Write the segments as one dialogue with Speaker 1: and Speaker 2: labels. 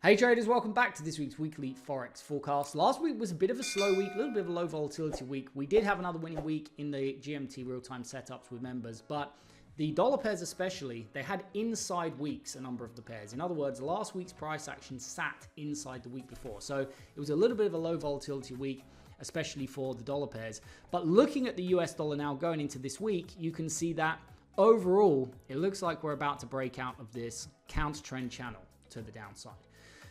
Speaker 1: Hey traders, welcome back to this week's weekly Forex forecast. Last week was a bit of a slow week, a little bit of a low volatility week. We did have another winning week in the GMT real-time setups with members, but the dollar pairs especially, they had inside weeks, a number of the pairs. In other words, last week's price action sat inside the week before. So it was a little bit of a low volatility week, especially for the dollar pairs. But looking at the US dollar now going into this week, you can see that overall, it looks like we're about to break out of this counter trend channel to the downside.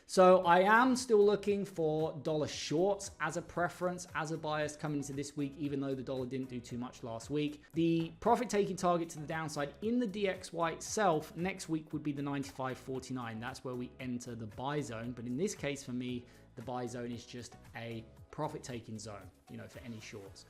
Speaker 1: So I am still looking for dollar shorts as a preference, as a bias coming into this week, even though the dollar didn't do too much last week. The profit taking target to the downside in the DXY itself next week would be the 95.49. That's where we enter the buy zone. But in this case, for me, the buy zone is just a profit taking zone, for any shorts.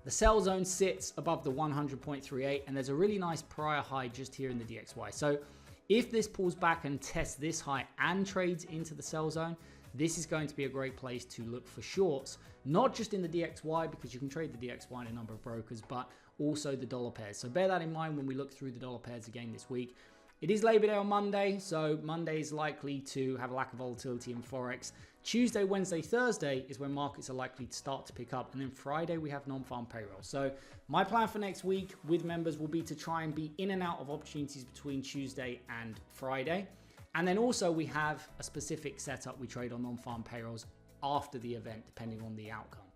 Speaker 1: The sell zone sits above the 100.38, and there's a really nice prior high just here in the DXY. So if this pulls back and tests this high and trades into the sell zone, this is going to be a great place to look for shorts, not just in the DXY, because you can trade the DXY in a number of brokers, but also the dollar pairs. So bear that in mind when we look through the dollar pairs again this week. It is Labor Day on Monday, so Monday is likely to have a lack of volatility in Forex. Tuesday, Wednesday, Thursday is when markets are likely to start to pick up. And then Friday, we have non-farm payroll. So my plan for next week with members will be to try and be in and out of opportunities between Tuesday and Friday. And then also we have a specific setup we trade on non-farm payrolls after the event, depending on the outcome.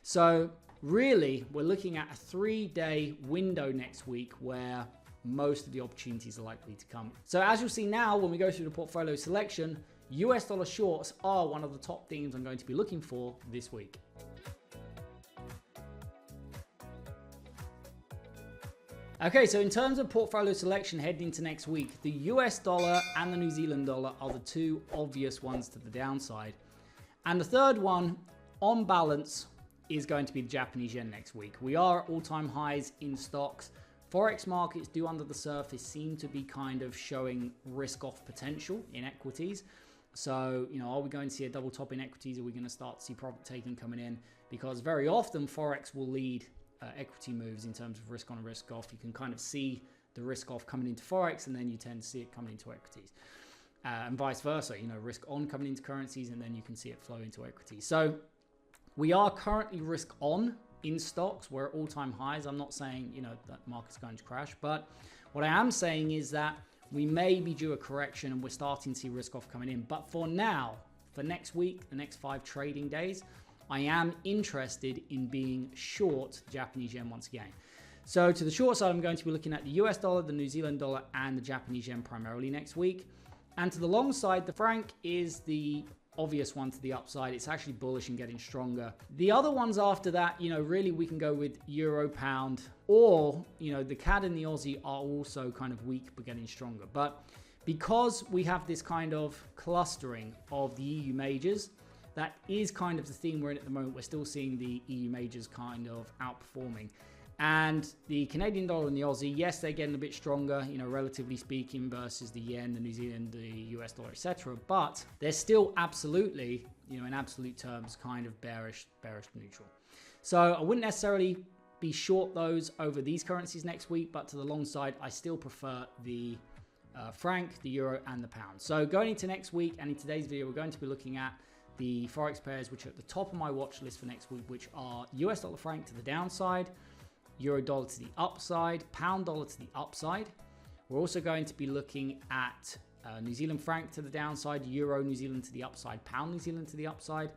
Speaker 1: So really, we're looking at a 3-day window next week where most of the opportunities are likely to come. So as you'll see now, when we go through the portfolio selection, US dollar shorts are one of the top themes I'm going to be looking for this week. Okay, so in terms of portfolio selection heading into next week, the US dollar and the New Zealand dollar are the two obvious ones to the downside. And the third one, on balance, is going to be the Japanese yen next week. We are at all-time highs in stocks. Forex markets do under the surface seem to be kind of showing risk off potential in equities. So, are we going to see a double top in equities? Are we going to start to see profit taking coming in? Because very often Forex will lead equity moves in terms of risk on and risk off. You can kind of see the risk off coming into Forex, and then you tend to see it coming into equities. And vice versa, risk on coming into currencies, and then you can see it flow into equities. So we are currently risk on in stocks. We're at all-time highs. I'm not saying, that market's going to crash, but what I am saying is that we may be due a correction and we're starting to see risk off coming in. But for now, for next week, the next 5 trading days, I am interested in being short Japanese yen once again. So to the short side, I'm going to be looking at the US dollar, the New Zealand dollar, and the Japanese yen primarily next week. And to the long side, the franc is the obvious one to the upside. It's actually bullish and getting stronger. The other ones after that, really we can go with euro, pound, or, the CAD and the Aussie are also kind of weak but getting stronger. But because we have this kind of clustering of the EU majors, that is kind of the theme we're in at the moment. We're still seeing the EU majors kind of outperforming. And the Canadian dollar and the Aussie, yes, they're getting a bit stronger, relatively speaking, versus the yen, the New Zealand, the US dollar, etc. But they're still absolutely, in absolute terms, kind of bearish to neutral. So I wouldn't necessarily be short those over these currencies next week, but to the long side, I still prefer the franc, the euro, and the pound. So going into next week and in today's video, we're going to be looking at the Forex pairs, which are at the top of my watch list for next week, which are US dollar franc to the downside, euro dollar to the upside, pound dollar to the upside. We're also going to be looking at New Zealand franc to the downside, euro New Zealand to the upside, pound New Zealand to the upside.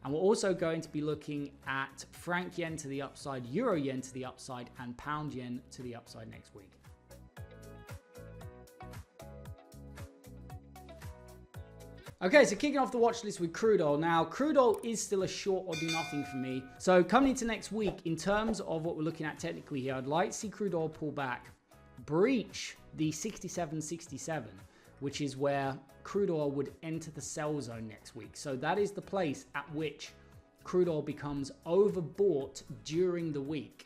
Speaker 1: And we're also going to be looking at franc yen to the upside, euro yen to the upside, and pound yen to the upside next week. Okay, so kicking off the watch list with crude oil. Now, crude oil is still a short or do nothing for me. So coming into next week, in terms of what we're looking at technically here, I'd like to see crude oil pull back, breach the 67.67, which is where crude oil would enter the sell zone next week. So that is the place at which crude oil becomes overbought during the week.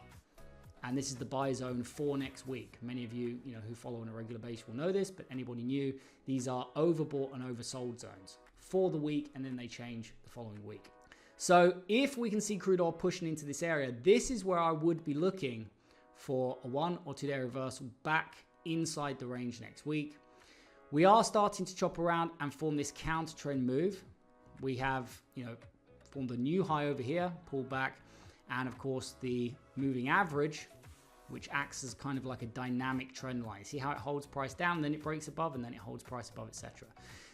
Speaker 1: And this is the buy zone for next week. Many of you, who follow on a regular basis will know this, but anybody new, these are overbought and oversold zones for the week, and then they change the following week. So if we can see crude oil pushing into this area, this is where I would be looking for a 1 or 2 day reversal back inside the range next week. We are starting to chop around and form this counter trend move. We have, formed a new high over here, pulled back, and of course the moving average, which acts as kind of like a dynamic trend line. See how it holds price down, then it breaks above, and then it holds price above, etc.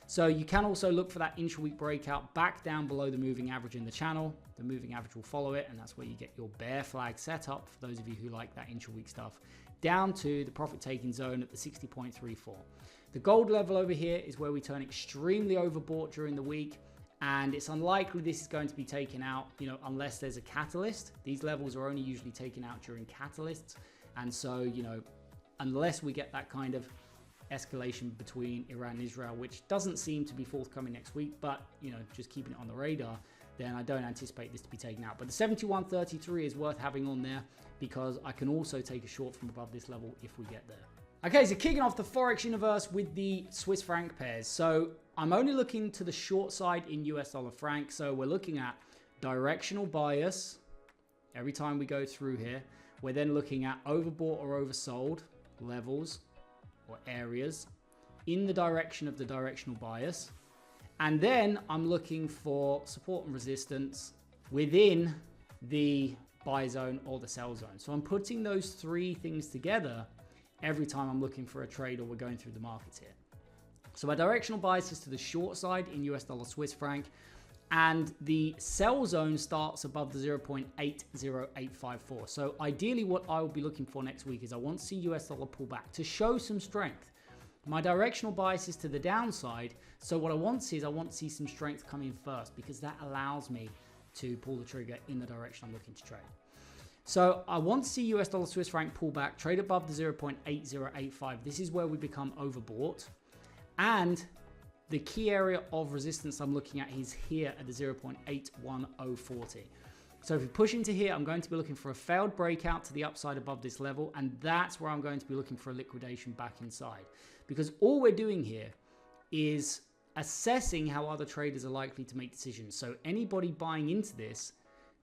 Speaker 1: So you can also look for that intra-week breakout back down below the moving average in the channel. The moving average will follow it, and that's where you get your bear flag set up, for those of you who like that intra-week stuff, down to the profit-taking zone at the 60.34. The gold level over here is where we turn extremely overbought during the week, and it's unlikely this is going to be taken out, unless there's a catalyst. These levels are only usually taken out during catalysts, and so, unless we get that kind of escalation between Iran and Israel, which doesn't seem to be forthcoming next week, but, just keeping it on the radar, then I don't anticipate this to be taken out. But the 71.33 is worth having on there, because I can also take a short from above this level if we get there. Okay, so kicking off the Forex universe with the Swiss franc pairs. So I'm only looking to the short side in US dollar franc. So we're looking at directional bias every time we go through here. We're then looking at overbought or oversold levels or areas in the direction of the directional bias. And then I'm looking for support and resistance within the buy zone or the sell zone. So I'm putting those three things together every time I'm looking for a trade or we're going through the markets here. So my directional bias is to the short side in US dollar Swiss franc, and the sell zone starts above the 0.80854. So ideally what I will be looking for next week is I want to see US dollar pull back to show some strength. My directional bias is to the downside. So what I want to see is I want to see some strength come in first, because that allows me to pull the trigger in the direction I'm looking to trade. So I want to see US dollar Swiss franc pull back, trade above the 0.8085. This is where we become overbought. And the key area of resistance I'm looking at is here at the 0.81040. So if we push into here, I'm going to be looking for a failed breakout to the upside above this level. And that's where I'm going to be looking for a liquidation back inside. Because all we're doing here is assessing how other traders are likely to make decisions. So anybody buying into this,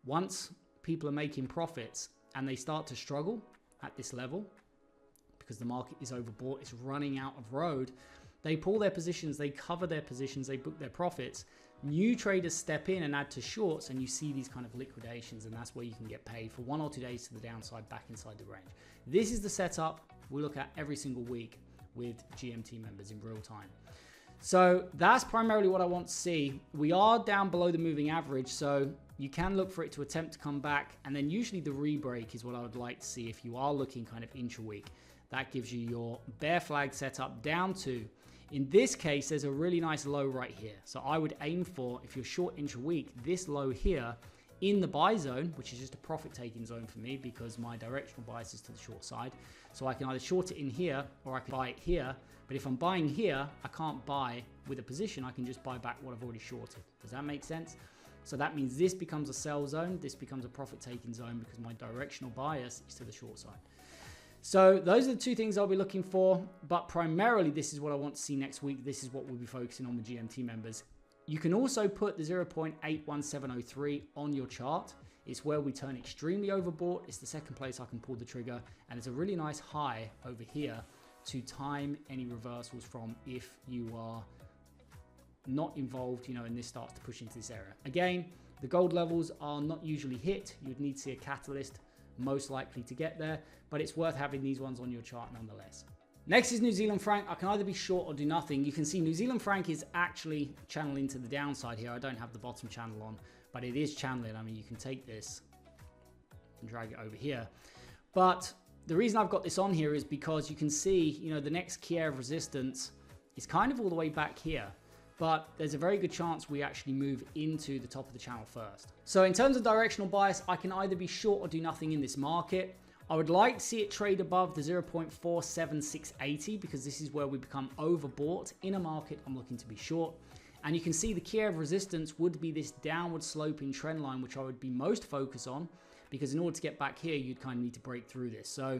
Speaker 1: once people are making profits and they start to struggle at this level because the market is overbought, it's running out of road, they pull their positions, they cover their positions, they book their profits. New traders step in and add to shorts, and you see these kind of liquidations, and that's where you can get paid for 1 or 2 days to the downside back inside the range. This is the setup we look at every single week with GMT members in real time. So that's primarily what I want to see. We are down below the moving average, so you can look for it to attempt to come back, and then usually the re-break is what I would like to see if you are looking kind of intra-week. That gives you your bear flag setup down to, in this case, there's a really nice low right here. So I would aim for, if you're short intra-week, this low here in the buy zone, which is just a profit taking zone for me because my directional bias is to the short side. So I can either short it in here or I can buy it here. But if I'm buying here, I can't buy with a position. I can just buy back what I've already shorted. Does that make sense? So that means this becomes a sell zone. This becomes a profit taking zone because my directional bias is to the short side. So those are the two things I'll be looking for. But primarily, this is what I want to see next week. This is what we'll be focusing on with GMT members. You can also put the 0.81703 on your chart. It's where we turn extremely overbought. It's the second place I can pull the trigger. And it's a really nice high over here to time any reversals from if you are not involved, and this starts to push into this area. Again, the gold levels are not usually hit. You'd need to see a catalyst most likely to get there, but it's worth having these ones on your chart nonetheless. Next is New Zealand franc. I can either be short or do nothing. You can see New Zealand franc is actually channeling to the downside here. I don't have the bottom channel on, but it is channeling. I mean, you can take this and drag it over here. But the reason I've got this on here is because you can see, the next key area of resistance is kind of all the way back here. But there's a very good chance we actually move into the top of the channel first. So in terms of directional bias, I can either be short or do nothing in this market. I would like to see it trade above the 0.47680 because this is where we become overbought in a market I'm looking to be short. And you can see the key area of resistance would be this downward sloping trend line, which I would be most focused on because in order to get back here, you'd kind of need to break through this. So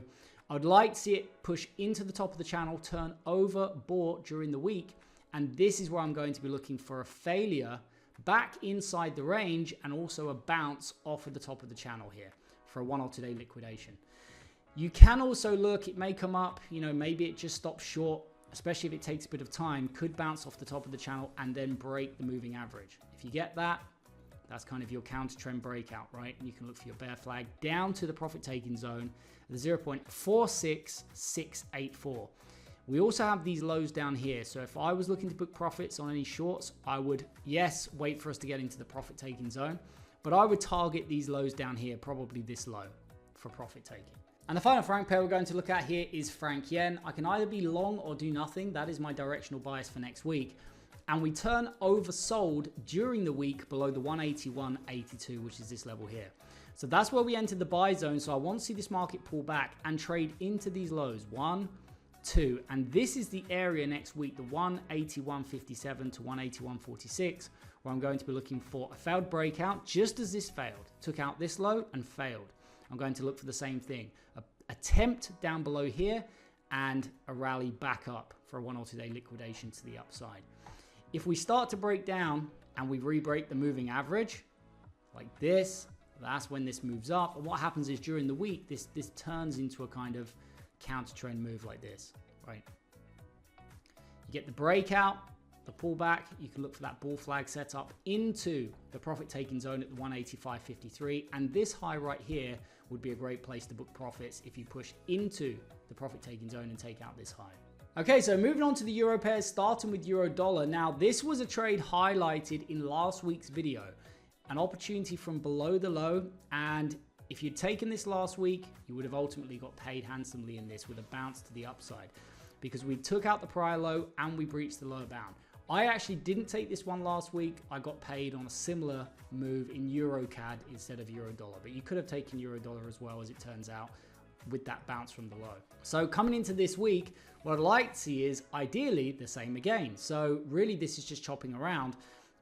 Speaker 1: I'd like to see it push into the top of the channel, turn overbought during the week. And this is where I'm going to be looking for a failure back inside the range and also a bounce off of the top of the channel here for a 1 or 2 day liquidation. You can also look, it may come up, maybe it just stops short especially if it takes a bit of time, could bounce off the top of the channel and then break the moving average. If you get that, that's kind of your counter trend breakout, right? And you can look for your bear flag down to the profit taking zone, the 0.46684. We also have these lows down here. So if I was looking to book profits on any shorts, I would, yes, wait for us to get into the profit taking zone, but I would target these lows down here, probably this low for profit taking. And the final franc pair we're going to look at here is franc yen. I can either be long or do nothing. That is my directional bias for next week. And we turn oversold during the week below the 181.82, which is this level here. So that's where we entered the buy zone. So I want to see this market pull back and trade into these lows. 1, 2, and this is the area next week, the 181.57 to 181.46, where I'm going to be looking for a failed breakout, just as this failed. Took out this low and failed. I'm going to look for the same thing. Attempt down below here and a rally back up for a 1 or 2 day liquidation to the upside. If we start to break down and we re-break the moving average like this, that's when this moves up. And what happens is during the week, this turns into a kind of counter trend move like this, right? You get the breakout, the pullback, you can look for that bull flag set up into the profit taking zone at the 185.53, and this high right here would be a great place to book profits if you push into the profit taking zone and take out this high. Okay, so moving on to the euro pairs, starting with euro dollar. Now this was a trade highlighted in last week's video, an opportunity from below the low, and if you'd taken this last week, you would have ultimately got paid handsomely in this with a bounce to the upside, because we took out the prior low and we breached the lower bound. I actually didn't take this one last week. I got paid on a similar move in EuroCAD instead of euro dollar, but you could have taken euro dollar as well, as it turns out, with that bounce from the low. So coming into this week, what I'd like to see is ideally the same again. So really this is just chopping around,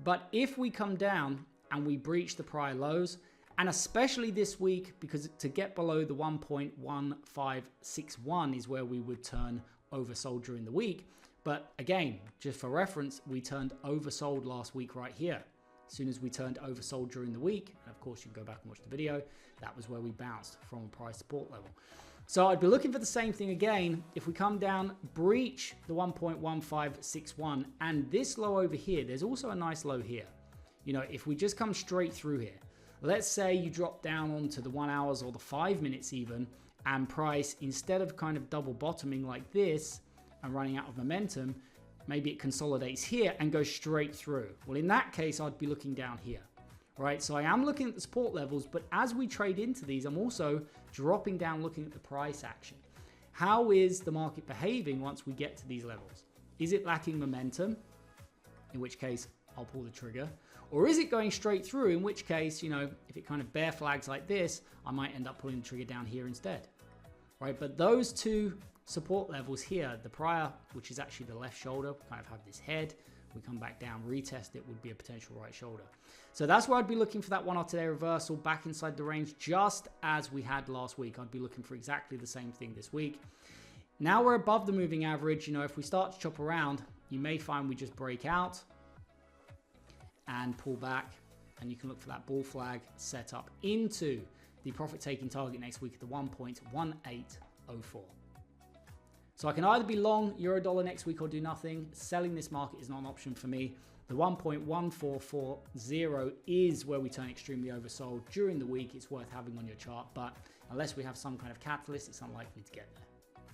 Speaker 1: but if we come down and we breach the prior lows, and especially this week, because to get below the 1.1561 is where we would turn oversold during the week. But again, just for reference, we turned oversold last week right here. As soon as we turned oversold during the week, and of course you can go back and watch the video, that was where we bounced from a price support level. So I'd be looking for the same thing again. If we come down, breach the 1.1561 and this low over here, there's also a nice low here. You know, if we just come straight through here, let's say you drop down onto the 1 hours or the 5 minutes even, and price, instead of kind of double bottoming like this and running out of momentum, maybe it consolidates here and goes straight through. Well, in that case, I'd be looking down here, right? So I am looking at the support levels, but as we trade into these, I'm also dropping down, looking at the price action. How is the market behaving once we get to these levels? Is it lacking momentum? In which case, I'll pull the trigger. Or is it going straight through? In which case, you know, if it kind of bear flags like this, I might end up pulling the trigger down here instead, right? But those two support levels here, the prior, which is actually the left shoulder, kind of have this head, we come back down, retest it, would be a potential right shoulder. So that's where I'd be looking for that 1 hour today reversal back inside the range, just as we had last week. I'd be looking for exactly the same thing this week. Now we're above the moving average. You know, if we start to chop around, you may find we just break out and pull back, and you can look for that bull flag set up into the profit taking target next week at the 1.1804. So I can either be long euro dollar next week or do nothing. Selling this market is not an option for me. The 1.1440 is where we turn extremely oversold during the week. It's worth having on your chart, but unless we have some kind of catalyst, it's unlikely to get there.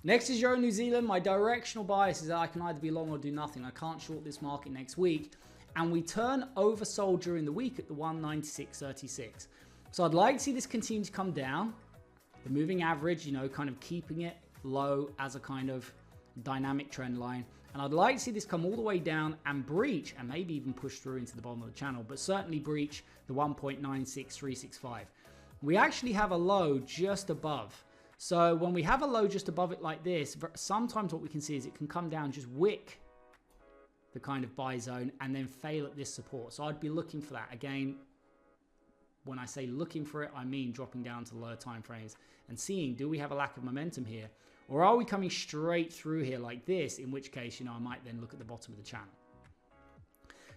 Speaker 1: Next is Euro New Zealand. My directional bias is that I can either be long or do nothing. I can't short this market next week. And we turn oversold during the week at the 196.36. So I'd like to see this continue to come down. The moving average, you know, kind of keeping it low as a kind of dynamic trend line. And I'd like to see this come all the way down and breach, and maybe even push through into the bottom of the channel, but certainly breach the 1.96365. We actually have a low just above. So when we have a low just above it like this, sometimes what we can see is it can come down, just wick the kind of buy zone and then fail at this support. So I'd be looking for that. Again, when I say looking for it, I mean dropping down to lower time frames and seeing, do we have a lack of momentum here? Or are we coming straight through here like this? In which case, you know, I might then look at the bottom of the channel.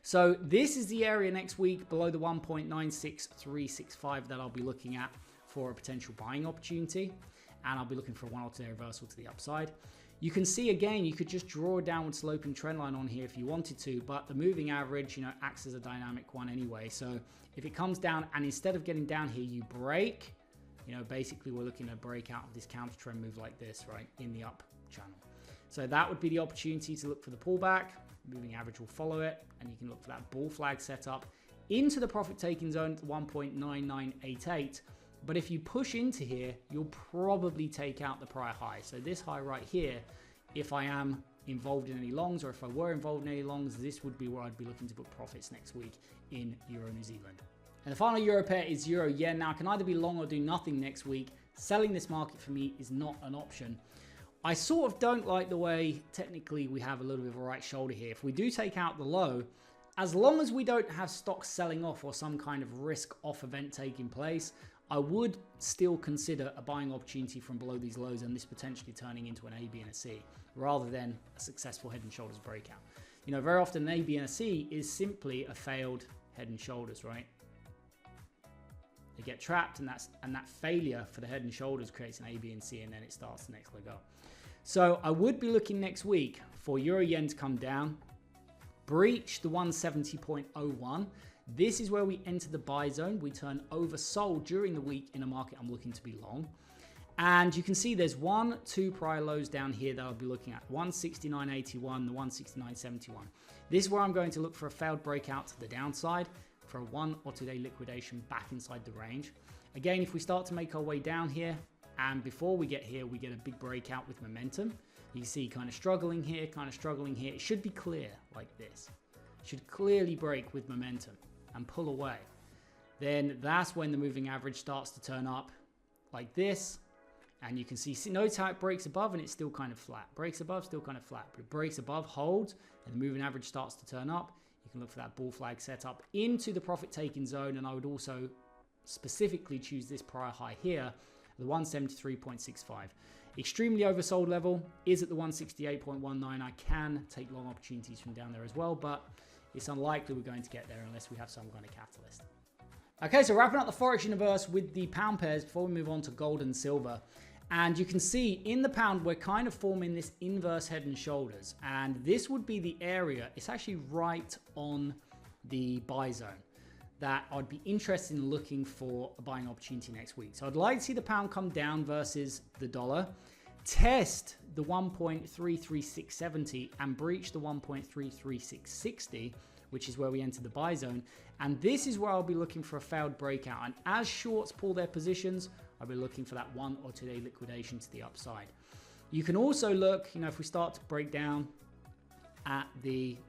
Speaker 1: So this is the area next week below the 1.96365 that I'll be looking at for a potential buying opportunity. And I'll be looking for a 1 or 2 day reversal to the upside. You can see again, you could just draw a downward sloping trend line on here if you wanted to, but the moving average, acts as a dynamic one anyway. So if it comes down and instead of getting down here, you break, basically we're looking at a breakout of this counter trend move like this, right, in the up channel. So that would be the opportunity to look for the pullback. Moving average will follow it, and you can look for that bull flag setup into the profit taking zone at 1.9988. But if you push into here, you'll probably take out the prior high. So this high right here, if I am involved in any longs, or if I were involved in any longs, this would be where I'd be looking to book profits next week in Euro New Zealand. And the final euro pair is Euro Yen. Now, I can either be long or do nothing next week. Selling this market for me is not an option. I sort of don't like the way technically we have a little bit of a right shoulder here. If we do take out the low, as long as we don't have stocks selling off or some kind of risk off event taking place, I would still consider a buying opportunity from below these lows and this potentially turning into an A, B, and a C rather than a successful head and shoulders breakout. Very often an A, B, and a C is simply a failed head and shoulders, right? They get trapped, and that failure for the head and shoulders creates an A, B, and C, and then it starts the next leg up. So I would be looking next week for Euro Yen to come down, breach the 170.01. This is where we enter the buy zone. We turn oversold during the week in a market I'm looking to be long. And you can see there's 2 prior lows down here that I'll be looking at. 169.81, the 169.71. This is where I'm going to look for a failed breakout to the downside for a 1 or 2 day liquidation back inside the range. Again, if we start to make our way down here, and before we get here, we get a big breakout with momentum. You can see kind of struggling here, It should be clear like this. It should clearly break with momentum and pull away. Then that's when the moving average starts to turn up like this. And you can see, notice how it breaks above and it's still kind of flat. Breaks above, still kind of flat. But it breaks above, holds, and the moving average starts to turn up. You can look for that bull flag setup into the profit taking zone. And I would also specifically choose this prior high here, the 173.65. Extremely oversold level is at the 168.19. I can take long opportunities from down there as well, but it's unlikely we're going to get there unless we have some kind of catalyst. Okay, so wrapping up the Forex universe with the pound pairs before we move on to gold and silver. And you can see in the pound, we're kind of forming this inverse head and shoulders. And this would be the area, it's actually right on the buy zone, that I'd be interested in looking for a buying opportunity next week. So I'd like to see the pound come down versus the dollar, test the 1.33670 and breach the 1.33660, which is where we enter the buy zone. And this is where I'll be looking for a failed breakout. And as shorts pull their positions, I'll be looking for that 1 or 2 day liquidation to the upside. You can also look, if we start to break down at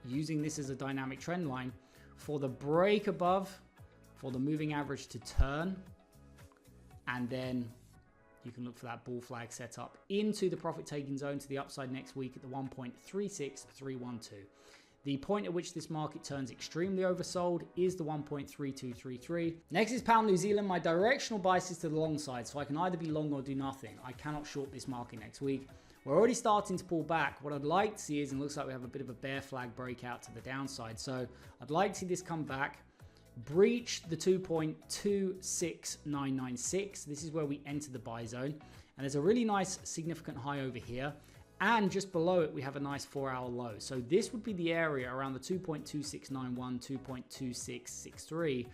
Speaker 1: using this as a dynamic trend line, for the break above, for the moving average to turn, and then you can look for that bull flag setup into the profit taking zone to the upside next week at the 1.36312. The point at which this market turns extremely oversold is the 1.3233. Next is pound New Zealand. My directional bias is to the long side, so I can either be long or do nothing. I cannot short this market next week. We're already starting to pull back. What I'd like to see is, and it looks like we have a bit of a bear flag breakout to the downside. So I'd like to see this come back, breach the 2.26996. This is where we enter the buy zone. And there's a really nice significant high over here. And just below it, we have a nice 4-hour low. So this would be the area around the 2.2691, 2.2663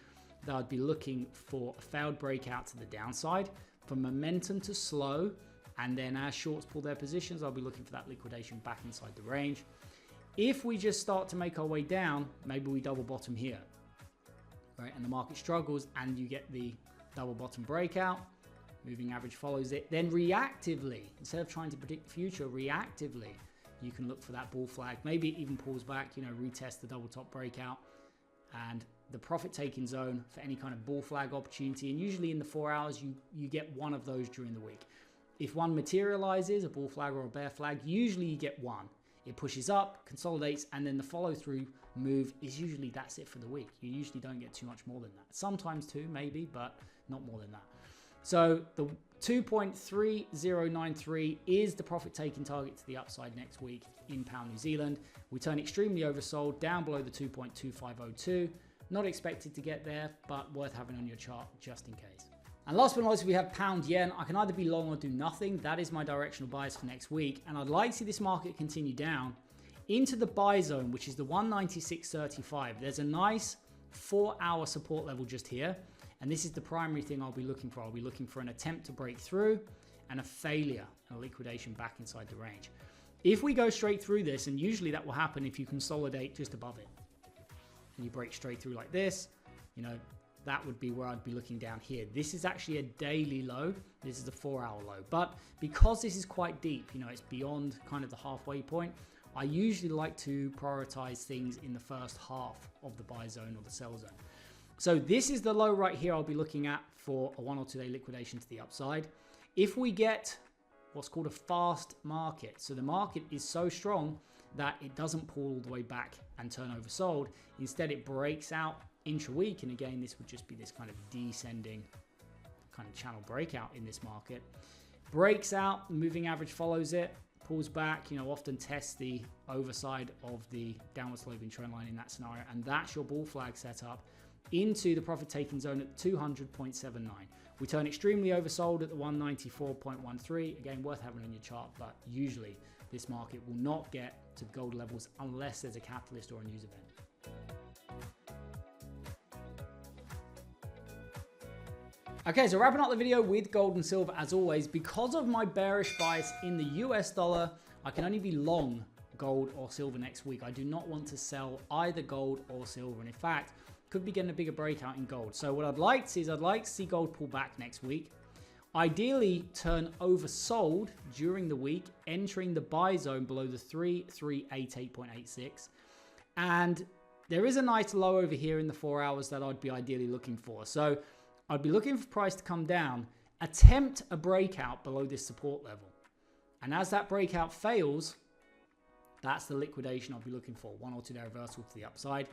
Speaker 1: that I'd be looking for a failed breakout to the downside, for momentum to slow. And then as shorts pull their positions, I'll be looking for that liquidation back inside the range. If we just start to make our way down, maybe we double bottom here, right? And the market struggles and you get the double bottom breakout, moving average follows it. Then reactively, instead of trying to predict the future, reactively, you can look for that bull flag. Maybe it even pulls back, retest the double top breakout and the profit taking zone for any kind of bull flag opportunity. And usually in the 4 hours, you get one of those during the week. If one materializes, a bull flag or a bear flag, usually you get one. It pushes up, consolidates, and then the follow through move is usually that's it for the week. You usually don't get too much more than that. Sometimes 2 maybe, but not more than that. So the 2.3093 is the profit taking target to the upside next week in pound New Zealand. We turn extremely oversold down below the 2.2502. Not expected to get there, but worth having on your chart just in case. And last but not least, we have pound yen. I can either be long or do nothing. That is my directional bias for next week. And I'd like to see this market continue down into the buy zone, which is the 196.35. There's a nice 4-hour support level just here. And this is the primary thing I'll be looking for. I'll be looking for an attempt to break through and a failure and a liquidation back inside the range. If we go straight through this, and usually that will happen if you consolidate just above it, and you break straight through like this, you know, that would be where I'd be looking down here. This is actually a daily low. This is a 4-hour low. But because this is quite deep, you know, it's beyond kind of the halfway point, I usually like to prioritize things in the first half of the buy zone or the sell zone. So this is the low right here I'll be looking at for a 1 or 2 day liquidation to the upside. If we get what's called a fast market, so the market is so strong that it doesn't pull all the way back and turn oversold. Instead, it breaks out intra-week, and again, this would just be this kind of descending kind of channel breakout in this market. Breaks out, the moving average follows it, pulls back, you know, often tests the overside of the downward sloping trend line in that scenario, and that's your bull flag setup into the profit taking zone at 200.79. We turn extremely oversold at the 194.13. Again, worth having on your chart, but usually this market will not get to gold levels unless there's a catalyst or a news event. Okay, so wrapping up the video with gold and silver as always. Because of my bearish bias in the US dollar, I can only be long gold or silver next week. I do not want to sell either gold or silver, and in fact, could be getting a bigger breakout in gold. So what I'd like to see is I'd like to see gold pull back next week. Ideally, turn oversold during the week, entering the buy zone below the 3388.86. And there is a nice low over here in the 4 hours that I'd be ideally looking for. So I'd be looking for price to come down, attempt a breakout below this support level. And as that breakout fails, that's the liquidation I'll be looking for, 1 or 2 day reversal to the upside.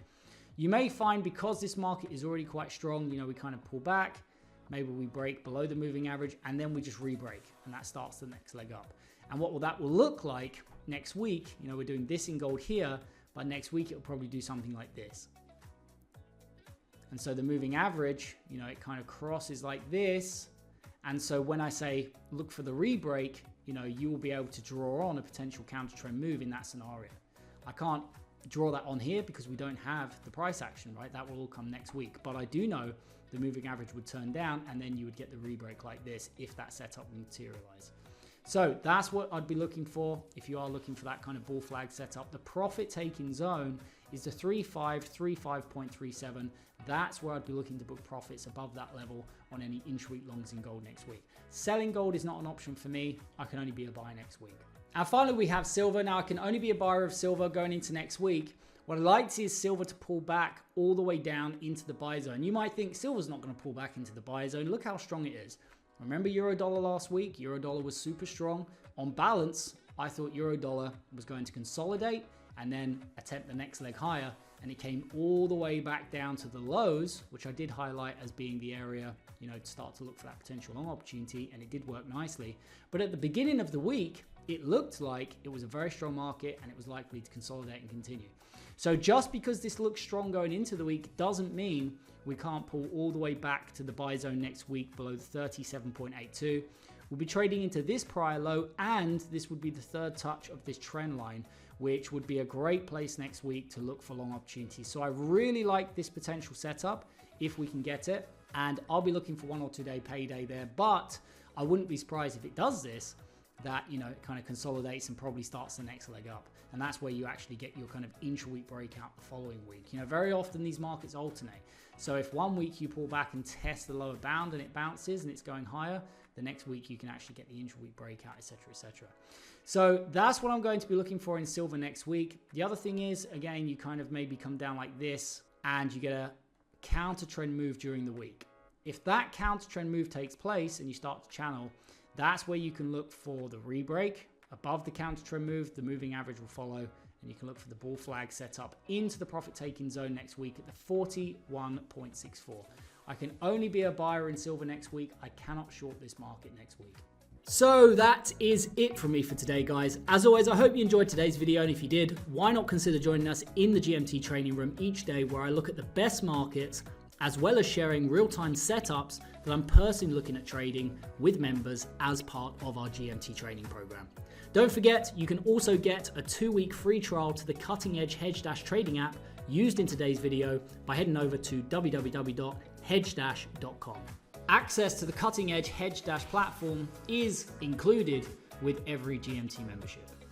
Speaker 1: You may find because this market is already quite strong, you know, we kind of pull back, maybe we break below the moving average, and then we just re-break, and that starts the next leg up. And what that will look like next week, you know, we're doing this in gold here, but next week it'll probably do something like this. And so the moving average, you know, it kind of crosses like this. And so when I say look for the re-break, you know, you will be able to draw on a potential counter trend move in that scenario. I can't draw that on here because we don't have the price action, right? That will all come next week. But I do know the moving average would turn down, and then you would get the re-break like this if that setup would materialize. So that's what I'd be looking for if you are looking for that kind of bull flag setup. The profit taking zone is the 3535.37. That's where I'd be looking to book profits above that level on any intra-week longs in gold next week. Selling gold is not an option for me. I can only be a buy next week. And finally, we have silver. Now, I can only be a buyer of silver going into next week. What I'd like to see is silver to pull back all the way down into the buy zone. You might think silver's not going to pull back into the buy zone. Look how strong it is. Remember euro-dollar last week? Euro-dollar was super strong. On balance, I thought euro-dollar was going to consolidate and then attempt the next leg higher. And it came all the way back down to the lows, which I did highlight as being the area, you know, to start to look for that potential long opportunity. And it did work nicely. But at the beginning of the week, it looked like it was a very strong market and it was likely to consolidate and continue. So just because this looks strong going into the week doesn't mean we can't pull all the way back to the buy zone next week below the 37.82. We'll be trading into this prior low, and this would be the third touch of this trend line, which would be a great place next week to look for long opportunities. So I really like this potential setup if we can get it, and I'll be looking for 1 or 2 day payday there, but I wouldn't be surprised if it does this, that, you know, it kind of consolidates and probably starts the next leg up. And that's where you actually get your kind of intra-week breakout the following week. You know, very often these markets alternate. So if one week you pull back and test the lower bound and it bounces and it's going higher, the next week you can actually get the intra-week breakout, etc., etc. So that's what I'm going to be looking for in silver next week. The other thing is, again, you kind of maybe come down like this and you get a counter trend move during the week. If that counter trend move takes place and you start to channel, that's where you can look for the re-break above the counter trend move. The moving average will follow, and you can look for the bull flag setup into the profit taking zone next week at the 41.64. I can only be a buyer in silver next week. I cannot short this market next week. So that is it from me for today, guys. As always, I hope you enjoyed today's video, and if you did, why not consider joining us in the GMT training room each day, where I look at the best markets as well as sharing real-time setups that I'm personally looking at trading with members as part of our GMT training program. Don't forget, you can also get a 2-week free trial to the cutting-edge hedge-trading app used in today's video by heading over to www.hedge-.com. Access to the cutting-edge hedge-platform is included with every GMT membership.